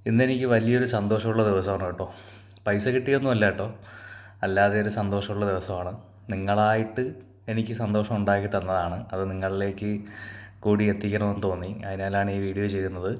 ഇന്നെനിക്ക് വലിയൊരു സന്തോഷമുള്ള ദിവസമാണ് കേട്ടോ. പൈസ കിട്ടിയൊന്നുമല്ല കേട്ടോ, അല്ലാതെ ഒരു സന്തോഷമുള്ള ദിവസമാണ്. നിങ്ങളായിട്ട് എനിക്ക് സന്തോഷം ഉണ്ടാക്കി തന്നതാണ്. അത് നിങ്ങളിലേക്ക് കൂടി എത്തിക്കണമെന്ന് തോന്നി, അതിനാലാണ് ഈ വീഡിയോ ചെയ്യുന്നത്.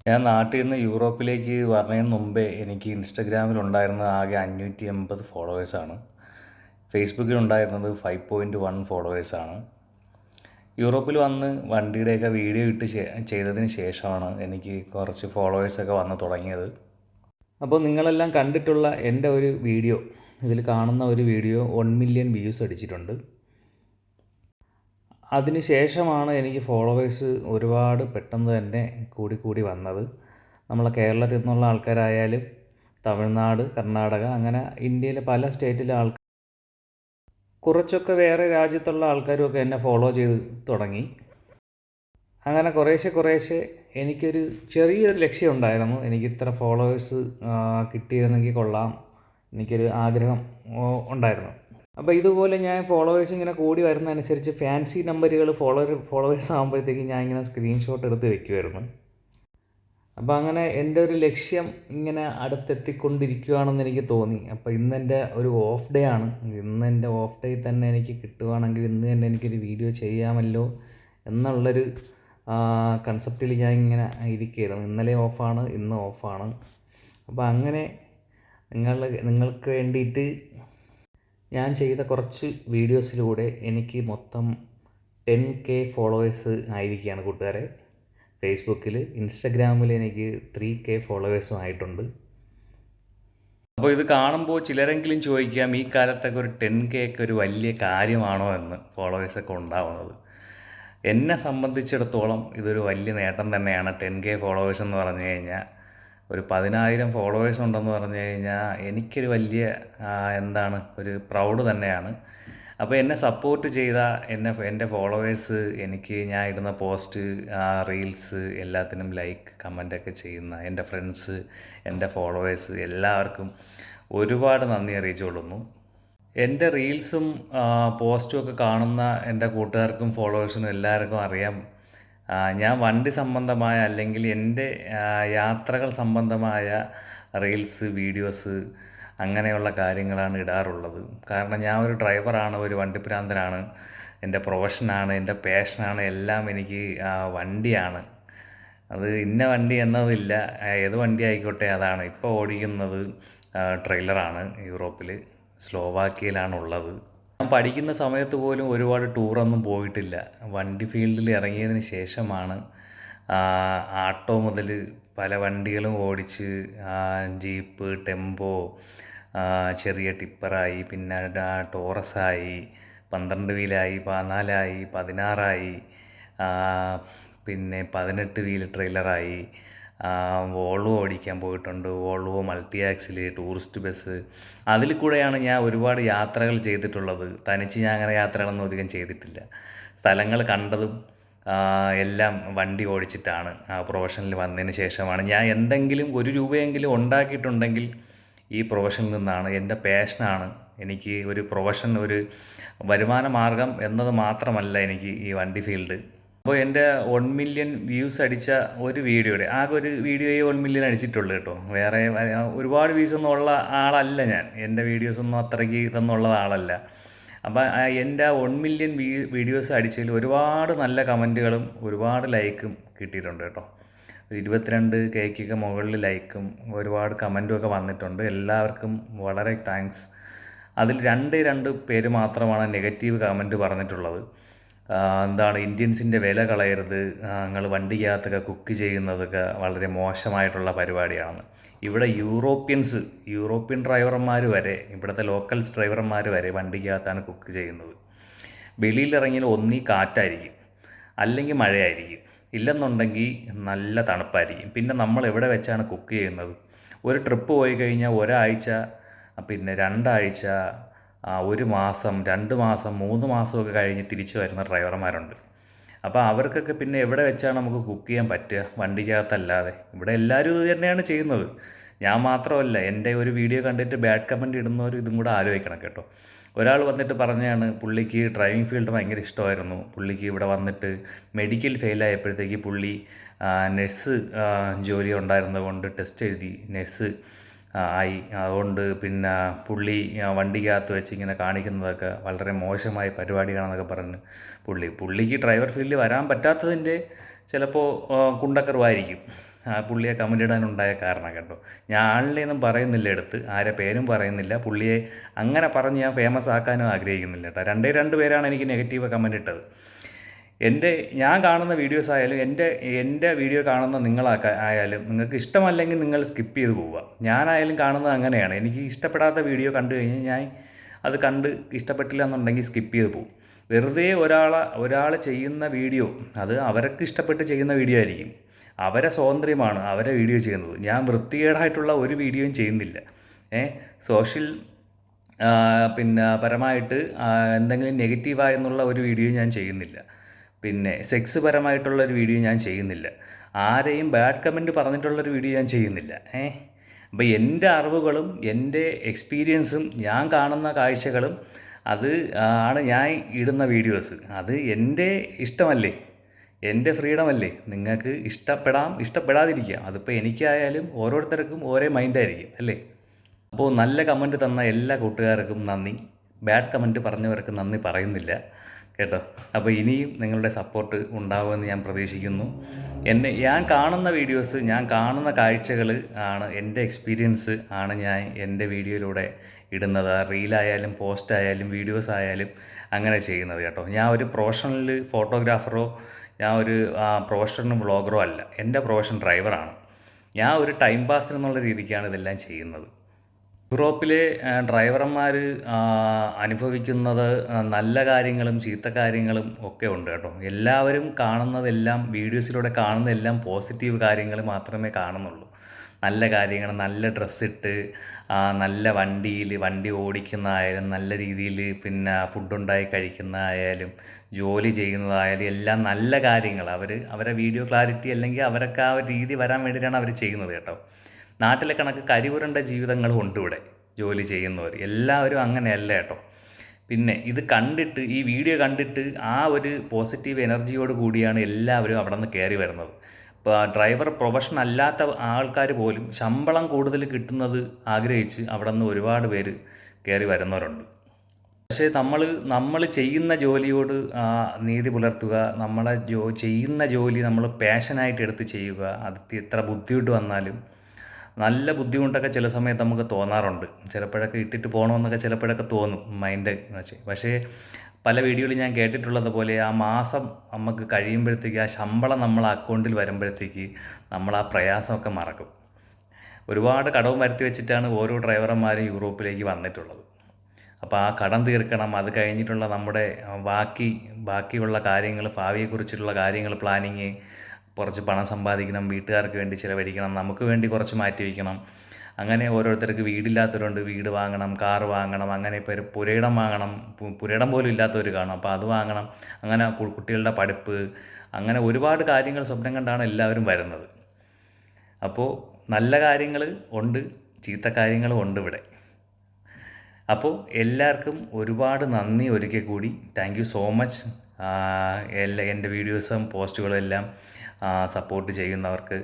ഞാൻ നാട്ടിൽ നിന്ന് യൂറോപ്പിലേക്ക് വരുന്നതിന് മുമ്പേ എനിക്ക് ഇൻസ്റ്റഗ്രാമിലുണ്ടായിരുന്നത് ആകെ 580 ഫോളോവേഴ്സാണ്. ഫേസ്ബുക്കിലുണ്ടായിരുന്നത് 5.1 ഫോളോവേഴ്സാണ്. യൂറോപ്പിൽ വന്ന് വണ്ടിയുടെയൊക്കെ വീഡിയോ ഇട്ട് ചെയ്തതിന് ശേഷമാണ് എനിക്ക് കുറച്ച് ഫോളോവേഴ്സൊക്കെ വന്ന് തുടങ്ങിയത്. അപ്പോൾ നിങ്ങളെല്ലാം കണ്ടിട്ടുള്ള എൻ്റെ ഒരു വീഡിയോ, ഇതിൽ കാണുന്ന ഒരു വീഡിയോ 1 മില്യൺ വ്യൂസ് അടിച്ചിട്ടുണ്ട്. അതിന് ശേഷമാണ് എനിക്ക് ഫോളോവേഴ്സ് ഒരുപാട് പെട്ടെന്ന് തന്നെ കൂടി വന്നത്. നമ്മളെ കേരളത്തിൽ നിന്നുള്ള ആൾക്കാരായാലും തമിഴ്നാട്, കർണാടക, അങ്ങനെ ഇന്ത്യയിലെ പല സ്റ്റേറ്റിലെ കുറച്ചൊക്കെ വേറെ രാജ്യത്തുള്ള ആൾക്കാരുമൊക്കെ എന്നെ ഫോളോ ചെയ്ത് തുടങ്ങി. അങ്ങനെ കുറേശ്ശെ എനിക്കൊരു ചെറിയൊരു ലക്ഷ്യം ഉണ്ടായിരുന്നു. എനിക്കിത്ര ഫോളോവേഴ്സ് കിട്ടിയിരുന്നെങ്കിൽ കൊള്ളാം, എനിക്കൊരു ആഗ്രഹം ഉണ്ടായിരുന്നു. അപ്പോൾ ഇതുപോലെ ഞാൻ ഫോളോവേഴ്സ് ഇങ്ങനെ കൂടി വരുന്നതനുസരിച്ച് ഫാൻസി നമ്പറുകൾ ഫോളോവേഴ്സ് ആകുമ്പോഴത്തേക്കും ഞാൻ ഇങ്ങനെ സ്ക്രീൻഷോട്ട് എടുത്ത് വെക്കുമായിരുന്നു. അപ്പോൾ അങ്ങനെ എൻ്റെ ഒരു ലക്ഷ്യം ഇങ്ങനെ അടുത്തെത്തിക്കൊണ്ടിരിക്കുകയാണെന്ന് എനിക്ക് തോന്നി. അപ്പോൾ ഇന്നെൻ്റെ ഒരു ഓഫ് ഡേ ആണ്. ഇന്നെൻ്റെ ഓഫ് ഡേ തന്നെ എനിക്ക് കിട്ടുകയാണെങ്കിൽ ഇന്ന് തന്നെ എനിക്കൊരു വീഡിയോ ചെയ്യാമല്ലോ എന്നുള്ളൊരു കൺസെപ്റ്റിൽ ഞാൻ ഇങ്ങനെ ഇരിക്കുകയായിരുന്നു. ഇന്നലെ ഓഫാണ്, ഇന്ന് ഓഫാണ്. അപ്പോൾ അങ്ങനെ നിങ്ങൾക്ക് വേണ്ടിയിട്ട് ഞാൻ ചെയ്ത കുറച്ച് വീഡിയോസിലൂടെ എനിക്ക് മൊത്തം 10K ഫോളോവേഴ്സ് ആയിരിക്കുകയാണ് കൂട്ടുകാരെ. ഫേസ്ബുക്കിൽ, ഇൻസ്റ്റഗ്രാമിൽ എനിക്ക് 3K ഫോളോവേഴ്സും ആയിട്ടുണ്ട്. അപ്പോൾ ഇത് കാണുമ്പോൾ ചിലരെങ്കിലും ചോദിക്കാം, ഈ കാലത്തൊക്കെ ഒരു 10K ഒക്കെ ഒരു വലിയ കാര്യമാണോ എന്ന്, ഫോളോവേഴ്സൊക്കെ ഉണ്ടാവുന്നത്. എന്നെ സംബന്ധിച്ചിടത്തോളം ഇതൊരു വലിയ നേട്ടം തന്നെയാണ്. 10K ഫോളോവേഴ്സ് എന്ന് പറഞ്ഞു കഴിഞ്ഞാൽ, ഒരു 10,000 ഫോളോവേഴ്സ് ഉണ്ടെന്ന് പറഞ്ഞു കഴിഞ്ഞാൽ എനിക്കൊരു വലിയ ഒരു പ്രൗഡ് തന്നെയാണ്. അപ്പോൾ എന്നെ സപ്പോർട്ട് ചെയ്ത എൻ്റെ ഫോളോവേഴ്സ്, എനിക്ക് ഞാൻ ഇടുന്ന പോസ്റ്റ്, റീൽസ് എല്ലാത്തിനും ലൈക്ക് കമൻ്റൊക്കെ ചെയ്യുന്ന എൻ്റെ ഫ്രണ്ട്സ്, എൻ്റെ ഫോളോവേഴ്സ് എല്ലാവർക്കും ഒരുപാട് നന്ദി അറിയിച്ചുകൊള്ളുന്നു. എൻ്റെ റീൽസും പോസ്റ്റും ഒക്കെ കാണുന്ന എൻ്റെ കൂട്ടുകാർക്കും ഫോളോവേഴ്സിനും എല്ലാവർക്കും അറിയാം, ഞാൻ വണ്ടി സംബന്ധമായ അല്ലെങ്കിൽ എൻ്റെ യാത്രകൾ സംബന്ധമായ റീൽസ്, വീഡിയോസ് അങ്ങനെയുള്ള കാര്യങ്ങളാണ് ഇടാറുള്ളത്. കാരണം ഞാൻ ഒരു ഡ്രൈവറാണ്, ഒരു വണ്ടിപ്രാന്തനാണ്. എൻ്റെ പ്രൊഫഷനാണ്, എൻ്റെ പാഷനാണ്, എല്ലാം എനിക്ക് വണ്ടിയാണ്. അത് ഇന്ന വണ്ടി എന്നതില്ല, ഏത് വണ്ടി ആയിക്കോട്ടെ അതാണ്. ഇപ്പോൾ ഓടിക്കുന്നത് ട്രെയിലറാണ്. യൂറോപ്പിൽ സ്ലോവാക്യയിലാണുള്ളത്. ഞാൻ പഠിക്കുന്ന സമയത്ത് പോലും ഒരുപാട് ടൂറൊന്നും പോയിട്ടില്ല. വണ്ടി ഫീൽഡിൽ ഇറങ്ങിയതിന് ശേഷമാണ് ആട്ടോ മുതൽ പല വണ്ടികളും ഓടിച്ച്, ജീപ്പ്, ടെമ്പോ, ചെറിയ ടിപ്പറായി, പിന്നെ ടോറസായി, 12 വീലായി, 14ആയി, 16ആയി, പിന്നെ 18 വീല് ട്രെയിലറായി, വോൾവോ ഓടിക്കാൻ പോയിട്ടുണ്ട്. Volvo multi axle, tourist bus, അതിൽ കൂടെയാണ് ഞാൻ ഒരുപാട് യാത്രകൾ ചെയ്തിട്ടുള്ളത്. തനിച്ച് ഞാൻ അങ്ങനെ യാത്രകളൊന്നും അധികം ചെയ്തിട്ടില്ല. സ്ഥലങ്ങൾ കണ്ടതും എല്ലാം വണ്ടി ഓടിച്ചിട്ടാണ്. പ്രൊഫഷനിൽ വന്നതിന് ശേഷമാണ് ഞാൻ എന്തെങ്കിലും 1 രൂപയെങ്കിലും ഉണ്ടാക്കിയിട്ടുണ്ടെങ്കിൽ ഈ പ്രൊഫഷനിൽ നിന്നാണ്. എൻ്റെ പാഷനാണ്. എനിക്ക് ഒരു പ്രൊഫഷൻ, ഒരു വരുമാന മാർഗം എന്നത് മാത്രമല്ല എനിക്ക് ഈ വണ്ടി ഫീൽഡ്. അപ്പോൾ എൻ്റെ 1 മില്യൺ വ്യൂസ് അടിച്ച ഒരു വീഡിയോയുടെ, ആകെ ഒരു വീഡിയോയെ 1 മില്യൺ അടിച്ചിട്ടുള്ളൂ കേട്ടോ. വേറെ ഒരുപാട് വ്യൂസൊന്നും ഉള്ള ആളല്ല ഞാൻ. എൻ്റെ വീഡിയോസൊന്നും അത്രയ്ക്ക് ഇതൊന്നുള്ള ആളല്ല. അപ്പോൾ എൻ്റെ 1 മില്യൺ വീഡിയോസ് അടിച്ചതിൽ ഒരുപാട് നല്ല കമൻറ്റുകളും ഒരുപാട് ലൈക്കും കിട്ടിയിട്ടുണ്ട് കേട്ടോ. 22Kക്കൊക്കെ മുകളിൽ ലൈക്കും ഒരുപാട് കമൻറ്റും ഒക്കെ വന്നിട്ടുണ്ട്. എല്ലാവർക്കും വളരെ താങ്ക്സ്. അതിൽ രണ്ട് പേര് മാത്രമാണ് നെഗറ്റീവ് കമൻറ്റ് പറഞ്ഞിട്ടുള്ളത്. ഇന്ത്യൻസിൻ്റെ വില കളയരുത്, നിങ്ങൾ വണ്ടിക്കകത്തൊക്കെ കുക്ക് ചെയ്യുന്നതൊക്കെ വളരെ മോശമായിട്ടുള്ള പരിപാടിയാണ്. ഇവിടെ യൂറോപ്യൻ ഡ്രൈവർമാർ വരെ, ഇവിടുത്തെ ലോക്കൽസ് ഡ്രൈവർമാർ വരെ വണ്ടിക്കകത്താണ് കുക്ക് ചെയ്യുന്നത്. വെളിയിലിറങ്ങിയാൽ ഒന്നീ കാറ്റായിരിക്കും, അല്ലെങ്കിൽ മഴയായിരിക്കും, ഇല്ലെന്നുണ്ടെങ്കിൽ നല്ല തണുപ്പായിരിക്കും. പിന്നെ നമ്മൾ എവിടെ വെച്ചാണ് കുക്ക് ചെയ്യുന്നത്? ഒരു ട്രിപ്പ് പോയി കഴിഞ്ഞാൽ ഒരാഴ്ച, പിന്നെ 2 ആഴ്ച, 1 മാസം, 2 മാസം, 3 മാസമൊക്കെ കഴിഞ്ഞ് തിരിച്ചു വരുന്ന ഡ്രൈവർമാരുണ്ട്. അപ്പോൾ അവർക്കൊക്കെ പിന്നെ എവിടെ വെച്ചാണ് നമുക്ക് കുക്ക് ചെയ്യാൻ പറ്റുക? വണ്ടിക്കകത്തല്ലാതെ. ഇവിടെ എല്ലാവരും ഇത് തന്നെയാണ് ചെയ്യുന്നത്. ഞാൻ മാത്രമല്ല, എൻ്റെ ഒരു വീഡിയോ കണ്ടിട്ട് ബാഡ് കമൻറ്റ് ഇടുന്നവരും ഇതും കൂടെ ആലോചിക്കണം കേട്ടോ. ഒരാൾ വന്നിട്ട് പറഞ്ഞതാണ് പുള്ളിക്ക് ഡ്രൈവിംഗ് ഫീൽഡ് ഭയങ്കര ഇഷ്ടമായിരുന്നു, പുള്ളിക്ക് ഇവിടെ വന്നിട്ട് മെഡിക്കൽ ഫെയിലായപ്പോഴത്തേക്ക് പുള്ളി നഴ്സ് ജോലി ഉണ്ടായിരുന്നത് കൊണ്ട് ടെസ്റ്റ് എഴുതി നഴ്സ് ആയി. അതുകൊണ്ട് പിന്നെ പുള്ളി വണ്ടിക്കകത്ത് വെച്ച് ഇങ്ങനെ കാണിക്കുന്നതൊക്കെ വളരെ മോശമായ പരിപാടിയാണെന്നൊക്കെ പറഞ്ഞ് പുള്ളിക്ക് ഡ്രൈവർ ഫീൽഡിൽ വരാൻ പറ്റാത്തതിൻ്റെ ചിലപ്പോൾ കുണ്ടക്കറുമായിരിക്കും പുള്ളിയെ കമൻ്റ് ഇടാനുണ്ടായ കാരണം കേട്ടോ. ഞാൻ ആളിനെയൊന്നും പറയുന്നില്ല, എടുത്ത് ആരെ പേരും പറയുന്നില്ല, പുള്ളിയെ അങ്ങനെ പറഞ്ഞ് ഞാൻ ഫേമസ് ആക്കാനും ആഗ്രഹിക്കുന്നില്ല കേട്ടോ. രണ്ട് പേരാണ് എനിക്ക് നെഗറ്റീവ് കമൻ്റ് ഇട്ടത്. ഞാൻ കാണുന്ന വീഡിയോസ് ആയാലും എൻ്റെ വീഡിയോ കാണുന്ന ആയാലും നിങ്ങൾക്ക് ഇഷ്ടമല്ലെങ്കിൽ നിങ്ങൾ സ്കിപ്പ് ചെയ്ത് പോവുക. ഞാനായാലും കാണുന്നത് അങ്ങനെയാണ്. എനിക്ക് ഇഷ്ടപ്പെടാത്ത വീഡിയോ കണ്ടു കഴിഞ്ഞാൽ ഞാൻ അത് കണ്ട് ഇഷ്ടപ്പെട്ടില്ല എന്നുണ്ടെങ്കിൽ സ്കിപ്പ് ചെയ്ത് പോകും. വെറുതെ ഒരാൾ ചെയ്യുന്ന വീഡിയോ അത് അവർക്ക് ഇഷ്ടപ്പെട്ട് ചെയ്യുന്ന വീഡിയോ ആയിരിക്കും, അവരെ സ്വാതന്ത്ര്യമാണ് അവരെ വീഡിയോ ചെയ്യുന്നത്. ഞാൻ വൃത്തികേടായിട്ടുള്ള ഒരു വീഡിയോയും ചെയ്യുന്നില്ല. സോഷ്യൽ പരമായിട്ട് എന്തെങ്കിലും നെഗറ്റീവായെന്നുള്ള ഒരു വീഡിയോ ഞാൻ ചെയ്യുന്നില്ല. പിന്നെ സെക്സ് പരമായിട്ടുള്ളൊരു വീഡിയോ ഞാൻ ചെയ്യുന്നില്ല. ആരെയും ബാഡ് കമൻറ്റ് പറഞ്ഞിട്ടുള്ളൊരു വീഡിയോ ഞാൻ ചെയ്യുന്നില്ല. അപ്പോൾ എൻ്റെ അറിവുകളും എൻ്റെ എക്സ്പീരിയൻസും ഞാൻ കാണുന്ന കാഴ്ചകളും അത് ആണ് ഞാൻ ഇടുന്ന വീഡിയോസ്. അത് എൻ്റെ ഇഷ്ടമല്ലേ, എൻ്റെ ഫ്രീഡമല്ലേ. നിങ്ങൾക്ക് ഇഷ്ടപ്പെടാം, ഇഷ്ടപ്പെടാതിരിക്കാം. അതിപ്പോൾ എനിക്കായാലും ഓരോരുത്തർക്കും ഓരോ മൈൻഡായിരിക്കും അല്ലേ. അപ്പോൾ നല്ല കമൻറ്റ് തന്ന എല്ലാ കൂട്ടുകാർക്കും നന്ദി, ബാഡ് കമൻറ്റ് പറഞ്ഞവർക്ക് നന്ദി പറയുന്നില്ല കേട്ടോ. അപ്പോൾ ഇനിയും നിങ്ങളുടെ സപ്പോർട്ട് ഉണ്ടാവുമെന്ന് ഞാൻ പ്രതീക്ഷിക്കുന്നു. ഞാൻ കാണുന്ന വീഡിയോസ്, ഞാൻ കാണുന്ന കാഴ്ചകൾ ആണ്, എൻ്റെ എക്സ്പീരിയൻസ് ആണ് ഞാൻ എൻ്റെ വീഡിയോയിലൂടെ ഇടുന്നത്. റീലായാലും പോസ്റ്റായാലും വീഡിയോസ് ആയാലും അങ്ങനെ ചെയ്യുന്നത് കേട്ടോ. ഞാൻ ഒരു പ്രൊഫഷണൽ ഫോട്ടോഗ്രാഫറോ ഞാൻ ഒരു പ്രൊഫഷണൽ വ്ളോഗറോ അല്ല. എൻ്റെ പ്രൊഫഷൻ ഡ്രൈവറാണ്. ഞാൻ ഒരു ടൈം പാസിന് എന്നുള്ള രീതിക്കാണ് ഇതെല്ലാം ചെയ്യുന്നത്. യൂറോപ്പിലെ ഡ്രൈവർമാർ അനുഭവിക്കുന്നത് നല്ല കാര്യങ്ങളും ചീത്ത കാര്യങ്ങളും ഒക്കെ ഉണ്ട് കേട്ടോ. എല്ലാവരും കാണുന്നതെല്ലാം, വീഡിയോസിലൂടെ കാണുന്നതെല്ലാം പോസിറ്റീവ് കാര്യങ്ങൾ മാത്രമേ കാണുന്നുള്ളൂ. നല്ല കാര്യങ്ങൾ, നല്ല ഡ്രസ്സിട്ട് നല്ല വണ്ടി ഓടിക്കുന്നതായാലും, നല്ല രീതിയിൽ പിന്നെ ഫുഡുണ്ടായി കഴിക്കുന്നതായാലും, ജോലി ചെയ്യുന്നതായാലും എല്ലാം നല്ല കാര്യങ്ങൾ. അവരെ വീഡിയോ ക്ലാരിറ്റി അല്ലെങ്കിൽ അവരൊക്കെ ആ ഒരു രീതി വരാൻ വേണ്ടിയിട്ടാണ് അവർ ചെയ്യുന്നത് കേട്ടോ. നാട്ടിലെ കണക്ക് കരിപുരണ്ട ജീവിതങ്ങളും ഉണ്ട് ഇവിടെ ജോലി ചെയ്യുന്നവർ. എല്ലാവരും അങ്ങനെയല്ല കേട്ടോ. പിന്നെ ഇത് കണ്ടിട്ട്, ഈ വീഡിയോ കണ്ടിട്ട് ആ ഒരു പോസിറ്റീവ് എനർജിയോട് കൂടിയാണ് എല്ലാവരും അവിടെ നിന്ന് കയറി വരുന്നത്. ഇപ്പോൾ ഡ്രൈവർ പ്രൊഫഷൻ അല്ലാത്ത ആൾക്കാർ പോലും ശമ്പളം കൂടുതൽ കിട്ടുന്നത് ആഗ്രഹിച്ച് അവിടെ നിന്ന് ഒരുപാട് പേര് കയറി വരുന്നവരുണ്ട്. പക്ഷേ നമ്മൾ ചെയ്യുന്ന ജോലിയോട് നീതി പുലർത്തുക, ചെയ്യുന്ന ജോലി നമ്മൾ പാഷനായിട്ട് എടുത്ത് ചെയ്യുക. അത് എത്ര ബുദ്ധിമുട്ട് വന്നാലും, നല്ല ബുദ്ധിമുട്ടൊക്കെ ചില സമയത്ത് നമുക്ക് തോന്നാറുണ്ട്. ചിലപ്പോഴൊക്കെ ഇട്ടിട്ട് പോകണമെന്നൊക്കെ ചിലപ്പോഴൊക്കെ തോന്നും മൈൻഡ് വെച്ച്. പക്ഷേ പല വീഡിയോയിൽ ഞാൻ കേട്ടിട്ടുള്ളത് പോലെ ആ മാസം നമുക്ക് കഴിയുമ്പോഴത്തേക്ക്, ആ ശമ്പളം നമ്മളെ അക്കൗണ്ടിൽ വരുമ്പോഴത്തേക്ക് നമ്മൾ ആ പ്രയാസമൊക്കെ മറക്കും. ഒരുപാട് കടവും വരുത്തി വെച്ചിട്ടാണ് ഓരോ ഡ്രൈവർമാരും യൂറോപ്പിലേക്ക് വന്നിട്ടുള്ളത്. അപ്പോൾ ആ കടം തീർക്കണം, അത് കഴിഞ്ഞിട്ടുള്ള നമ്മുടെ ബാക്കിയുള്ള കാര്യങ്ങൾ, ഭാവിയെക്കുറിച്ചുള്ള കാര്യങ്ങൾ, പ്ലാനിങ്, കുറച്ച് പണം സമ്പാദിക്കണം, വീട്ടുകാർക്ക് വേണ്ടി ചിലവഴിക്കണം, നമുക്ക് വേണ്ടി കുറച്ച് മാറ്റി വയ്ക്കണം. അങ്ങനെ ഓരോരുത്തർക്ക് വീടില്ലാത്തവരുണ്ട്, വീട് വാങ്ങണം, കാറ് വാങ്ങണം, അങ്ങനെ ഇപ്പോൾ പുരയിടം വാങ്ങണം, പുരയിടം പോലും ഇല്ലാത്തവർ കാണും, അപ്പോൾ അത് വാങ്ങണം. അങ്ങനെ കുട്ടികളുടെ പഠിപ്പ്, അങ്ങനെ ഒരുപാട് കാര്യങ്ങൾ സ്വപ്നം കണ്ടാണ് എല്ലാവരും വരുന്നത്. അപ്പോൾ നല്ല കാര്യങ്ങൾ ഉണ്ട്, ചീത്ത കാര്യങ്ങളും ഉണ്ട് ഇവിടെ. അപ്പോൾ എല്ലാവർക്കും ഒരുപാട് നന്ദി ഒരിക്കൽ കൂടി. Thank you so much. എൻ്റെ വീഡിയോസും പോസ്റ്റുകളും എല്ലാം സപ്പോർട്ട് ചെയ്യുന്നവർക്ക്.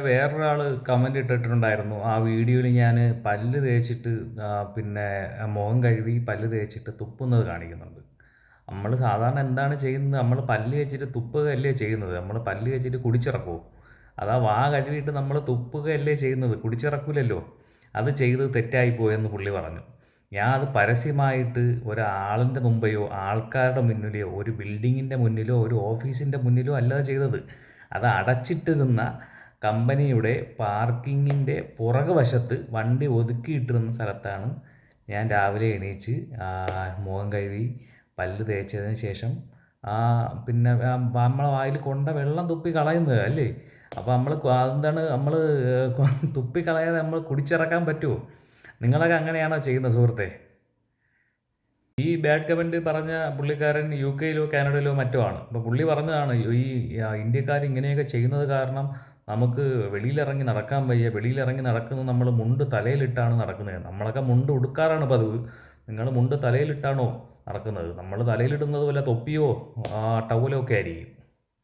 വേറൊരാൾ കമൻ്റ് ഇട്ടിട്ടുണ്ടായിരുന്നു, ആ വീഡിയോയിൽ ഞാൻ പല്ല് തേച്ചിട്ട് പിന്നെ മുഖം കഴുകി പല്ല് തേച്ചിട്ട് തുപ്പുന്നത് കാണിക്കുന്നുണ്ട്. നമ്മൾ സാധാരണ എന്താണ് ചെയ്യുന്നത്? നമ്മൾ പല്ല് തേച്ചിട്ട് തുപ്പുകയല്ലേ ചെയ്യുന്നത്? നമ്മൾ പല്ല് തേച്ചിട്ട് കുടിച്ചിറക്കുമോ? അതാ വാ കഴുകിയിട്ട് നമ്മൾ തുപ്പുകയല്ലേ ചെയ്യുന്നത്, കുടിച്ചിറക്കില്ലല്ലോ. അത് ചെയ്ത് തെറ്റായിപ്പോയെന്ന് പുള്ളി പറഞ്ഞു. ഞാൻ അത് പരസ്യമായിട്ട് ഒരാളിൻ്റെ മുമ്പെയോ ആൾക്കാരുടെ മുന്നിലെയോ ഒരു ബിൽഡിങ്ങിൻ്റെ മുന്നിലോ ഒരു ഓഫീസിൻ്റെ മുന്നിലോ അല്ലാതെ ചെയ്തത്. അത് അടച്ചിട്ടിരുന്ന കമ്പനിയുടെ പാർക്കിങ്ങിൻ്റെ പുറകു വശത്ത് വണ്ടി ഒതുക്കിയിട്ടിരുന്ന സ്ഥലത്താണ് ഞാൻ രാവിലെ എണീച്ച് മുഖം കഴുകി പല്ല് തേച്ചതിന് ശേഷം പിന്നെ നമ്മളെ വായിൽ കൊണ്ട വെള്ളം തുപ്പി കളയുന്നത് അല്ലേ. അപ്പോൾ നമ്മൾ തുപ്പി കളയാതെ നമ്മൾ കുടിച്ചിറക്കാൻ പറ്റുമോ? നിങ്ങളൊക്കെ അങ്ങനെയാണോ ചെയ്യുന്നത് സുഹൃത്തെ? ഈ ബാഡ് കമൻറ്റ് പറഞ്ഞ പുള്ളിക്കാരൻ UK കാനഡയിലോ മറ്റോ ആണ്. അപ്പോൾ പുള്ളി പറഞ്ഞതാണ്, ഈ ഇന്ത്യക്കാർ ഇങ്ങനെയൊക്കെ ചെയ്യുന്നത് കാരണം നമുക്ക് വെളിയിലിറങ്ങി നടക്കാൻ വയ്യ, വെളിയിലിറങ്ങി നടക്കുന്നത് നമ്മൾ മുണ്ട് തലയിലിട്ടാണ് നടക്കുന്നത്. നമ്മളൊക്കെ മുണ്ട് ഉടുക്കാറാണ് പതിവ്. നിങ്ങൾ മുണ്ട് തലയിലിട്ടാണോ നടക്കുന്നത്? നമ്മൾ തലയിലിടുന്നത് വല്ല തൊപ്പിയോ ടവലോ ഒക്കെ ആയിരിക്കും.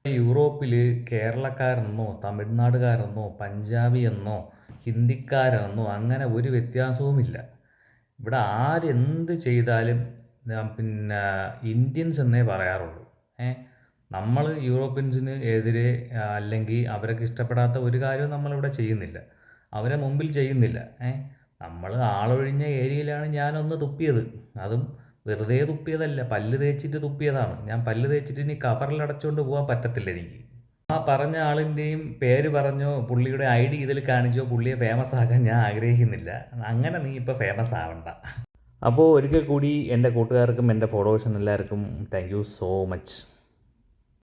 യൂറോപ്പിൽ കേരളക്കാരെന്നോ തമിഴ്നാടുകാരെന്നോ പഞ്ചാബി എന്നോ ഹിന്ദിക്കാരെന്നോ അങ്ങനെ ഒരു വ്യത്യാസവുമില്ല. ഇവിടെ ആരെന്ത് ചെയ്താലും പിന്നെ ഇന്ത്യൻസ് എന്നേ പറയാറുള്ളൂ. നമ്മൾ യൂറോപ്യൻസിന് എതിരെ അല്ലെങ്കിൽ അവർക്ക് ഇഷ്ടപ്പെടാത്ത ഒരു കാര്യവും നമ്മളിവിടെ ചെയ്യുന്നില്ല, അവരെ മുമ്പിൽ ചെയ്യുന്നില്ല. നമ്മൾ ആളൊഴിഞ്ഞ ഏരിയയിലാണ് ഞാനൊന്ന് തുപ്പിയത്. അതും വെറുതെ തുപ്പിയതല്ല, പല്ല് തേച്ചിട്ട് തുപ്പിയതാണ്. ഞാൻ പല്ല് തേച്ചിട്ട് ഇനി കവറിലടച്ചുകൊണ്ട് പോകാൻ പറ്റത്തില്ല എനിക്ക്. ആ പറഞ്ഞ ആളിൻ്റെയും പേര് പറഞ്ഞോ പുള്ളിയുടെ ID ഇതിൽ കാണിച്ചോ പുള്ളിയെ ഫേമസ് ആക്കാൻ ഞാൻ ആഗ്രഹിക്കുന്നില്ല. അങ്ങനെ നീ ഇപ്പോൾ ഫേമസ് ആവണ്ട. അപ്പോൾ ഒരിക്കൽ കൂടി എൻ്റെ കൂട്ടുകാർക്കും എൻ്റെ ഫോളോവേഴ്സിനും എല്ലാവർക്കും താങ്ക് യു സോ മച്ച്.